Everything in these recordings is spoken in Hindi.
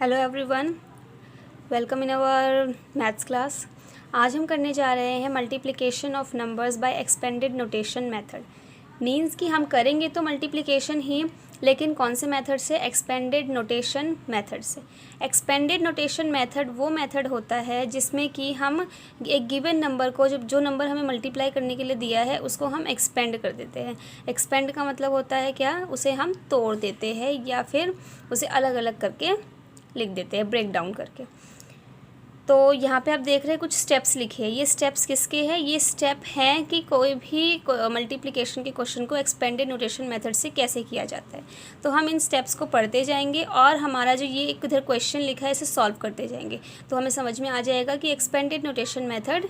Hello everyone, welcome in our maths class. आज हम करने जा रहे हैं multiplication of numbers by expanded notation method. Means कि हम करेंगे तो मल्टीप्लिकेशन ही, लेकिन कौन से मेथड से? एक्सपेंडेड नोटेशन मेथड से। एक्सपेंडेड नोटेशन मेथड वो मेथड होता है जिसमें कि हम एक गिवन नंबर को, जो नंबर हमें मल्टीप्लाई करने के लिए दिया है उसको हम एक्सपेंड कर देते हैं। एक्सपेंड का मतलब होता है क्या? उसे हम तोड़ देते हैं या फिर उसे अलग अलग करके लिख देते हैं, ब्रेक डाउन करके। तो यहाँ पे आप देख रहे हैं कुछ स्टेप्स लिखे हैं। ये स्टेप्स किसके हैं? ये स्टेप हैं कि कोई भी मल्टीप्लिकेशन के क्वेश्चन को एक्सपेंडेड नोटेशन मेथड से कैसे किया जाता है। तो हम इन स्टेप्स को पढ़ते जाएंगे और हमारा जो ये एक इधर क्वेश्चन लिखा है इसे सॉल्व करते जाएंगे, तो हमें समझ में आ जाएगा कि एक्सपेंडेड नोटेशन मेथड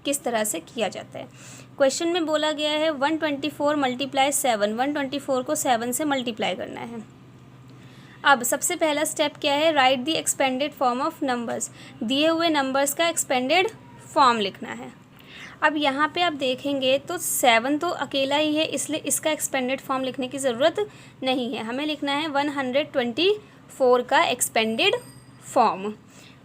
किस तरह से किया जाता है। क्वेश्चन में बोला गया है 124 मल्टीप्लाई 7, 124 को 7 से मल्टीप्लाई करना है। अब सबसे पहला स्टेप क्या है? Right the expanded form of numbers. दिए हुए नंबर्स का एक्सपेंडेड फॉर्म लिखना है। अब यहाँ पे आप देखेंगे तो 7 तो अकेला ही है, इसलिए इसका एक्सपेंडेड फॉर्म लिखने की ज़रूरत नहीं है। हमें लिखना है 124 का एक्सपेंडेड फॉर्म।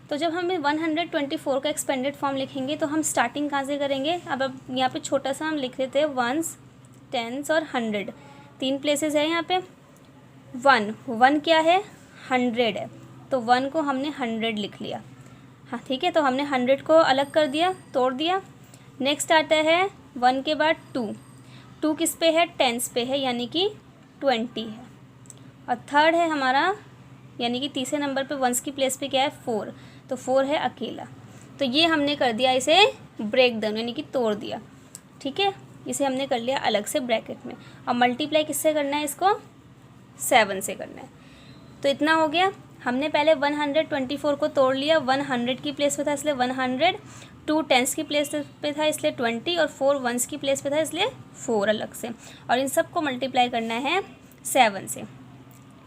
तो जब हम 124 का एक्सपेंडेड फॉर्म लिखेंगे तो हम स्टार्टिंग कहाँ से करेंगे? अब यहाँ पे छोटा सा हम लिख लेते हैं 1s, 10s और 100। 3 प्लेसेस है यहाँ पे। 1 क्या है? 100 है, तो 1 को हमने 100 लिख लिया। हाँ ठीक है, तो हमने 100 को अलग कर दिया, तोड़ दिया। नेक्स्ट आता है 1 के बाद 2 किस पे है? 10s पे है, यानी कि 20 है। और थर्ड है हमारा, यानी कि तीसरे नंबर पे 1s की प्लेस पे क्या है? 4, तो 4 है अकेला। तो ये हमने कर दिया, इसे ब्रेक डाउन यानी कि तोड़ दिया। ठीक है, इसे हमने कर लिया अलग से ब्रैकेट में। अब मल्टीप्लाई किससे करना है? इसको 7 से करना है। तो इतना हो गया। हमने पहले 124 को तोड़ लिया। 100 की प्लेस पे था इसलिए 100, 2 10s की प्लेस पे था इसलिए 20 और 4 1s की प्लेस पे था इसलिए 4 अलग से। और इन सब को मल्टीप्लाई करना है 7 से।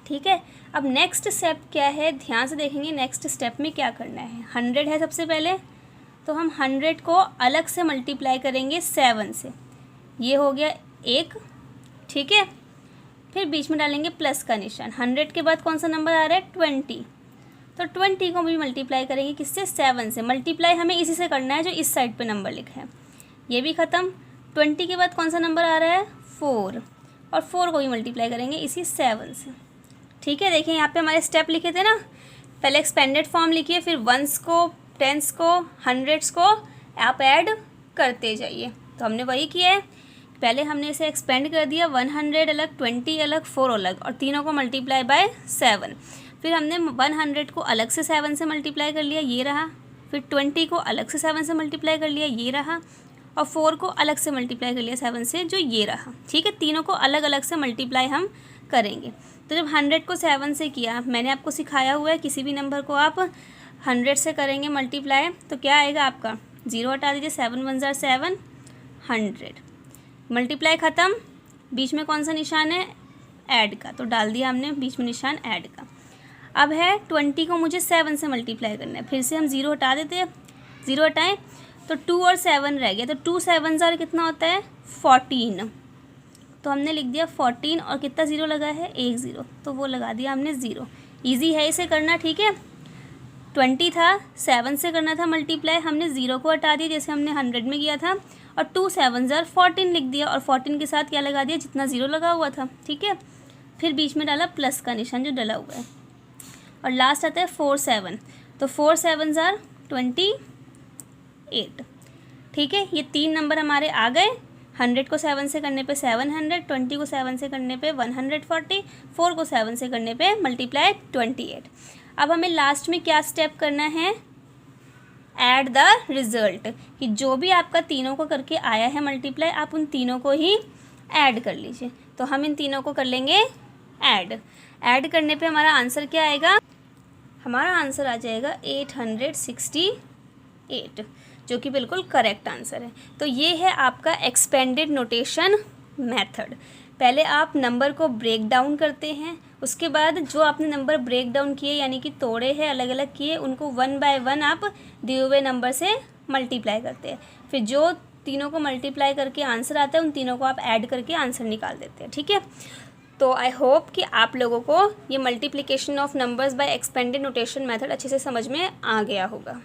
ठीक है, अब नेक्स्ट स्टेप क्या है? ध्यान से देखेंगे नेक्स्ट स्टेप में क्या करना है। 100 है सबसे पहले, तो हम 100 को अलग से मल्टीप्लाई करेंगे 7 से। ये हो गया 1। ठीक है, फिर बीच में डालेंगे प्लस का निशान। 100 के बाद कौन सा नंबर आ रहा है? 20, तो 20 को भी मल्टीप्लाई करेंगे किससे? 7 से। मल्टीप्लाई हमें इसी से करना है जो इस साइड पे नंबर लिखा है। ये भी ख़त्म। 20 के बाद कौन सा नंबर आ रहा है? 4, और 4 को भी मल्टीप्लाई करेंगे इसी 7 से। ठीक है, देखिए यहाँ पे हमारे स्टेप लिखे थे ना। पहले एक्सपेंडेड फॉर्म लिखिए, फिर 1s को, 10s को, 100s को आप ऐड करते जाइए। तो हमने वही किया है। पहले हमने इसे एक्सपेंड कर दिया, 100 अलग, 20 अलग, 4 अलग, और तीनों को मल्टीप्लाई बाय 7। फिर हमने 100 को अलग से 7 से मल्टीप्लाई कर लिया, ये रहा। फिर 20 को अलग से 7 से मल्टीप्लाई कर लिया, ये रहा। और 4 को अलग से मल्टीप्लाई कर लिया 7 से, जो ये रहा। ठीक है, तीनों को अलग अलग से मल्टीप्लाई हम करेंगे। तो जब 100 को 7 से किया, मैंने आपको सिखाया हुआ है किसी भी नंबर को आप 100 से करेंगे मल्टीप्लाई तो क्या आएगा आपका? 0 हटा दीजिए, 7 1 ज़ा 7, 100। मल्टीप्लाई ख़त्म। बीच में कौन सा निशान है? ऐड का, तो डाल दिया हमने बीच में निशान ऐड का। अब है 20 को मुझे 7 से मल्टीप्लाई करना है। फिर से हम 0 हटा देते हैं, 0 हटाएं तो 2 और 7 रह गया। तो 2 7 ज़ार कितना होता है? 14। तो हमने लिख दिया 14, और कितना 0 लगा है? 1 0, तो वो लगा दिया हमने 0। ईजी है इसे करना। ठीक है, 20 था, 7 से करना था मल्टीप्लाई, हमने 0 को हटा दिया जैसे हमने 100 में किया था, और 2 7 ज़ार 14 लिख दिया, और 14 के साथ क्या लगा दिया? जितना 0 लगा हुआ था। ठीक है, फिर बीच में डाला प्लस का निशान जो डला हुआ है, और लास्ट आता है 4 7, तो 4 7 ज़ार 28। ठीक है, ये 3 नंबर हमारे आ गए। 100 को 7 से करने पे 700, 20 को 7 से करने पे 140, 4 को 7 से करने पे मल्टीप्लाई 28। अब हमें लास्ट में क्या स्टेप करना है? ऐड द रिज़ल्ट, कि जो भी आपका तीनों को करके आया है मल्टीप्लाई, आप उन तीनों को ही ऐड कर लीजिए। तो हम इन तीनों को कर लेंगे ऐड। ऐड करने पे हमारा आंसर क्या आएगा? हमारा आंसर आ जाएगा 868, जो कि बिल्कुल करेक्ट आंसर है। तो ये है आपका एक्सपेंडेड नोटेशन मेथड। पहले आप नंबर को ब्रेक डाउन करते हैं, उसके बाद जो आपने नंबर ब्रेक डाउन किए यानी कि तोड़े हैं, अलग अलग किए, उनको 1 बाय 1 आप दिए हुए नंबर से मल्टीप्लाई करते हैं। फिर जो तीनों को मल्टीप्लाई करके आंसर आता है उन तीनों को आप ऐड करके आंसर निकाल देते हैं। ठीक है, तो आई होप कि आप लोगों को ये multiplication of numbers by expanded notation method अच्छे से समझ में आ गया होगा।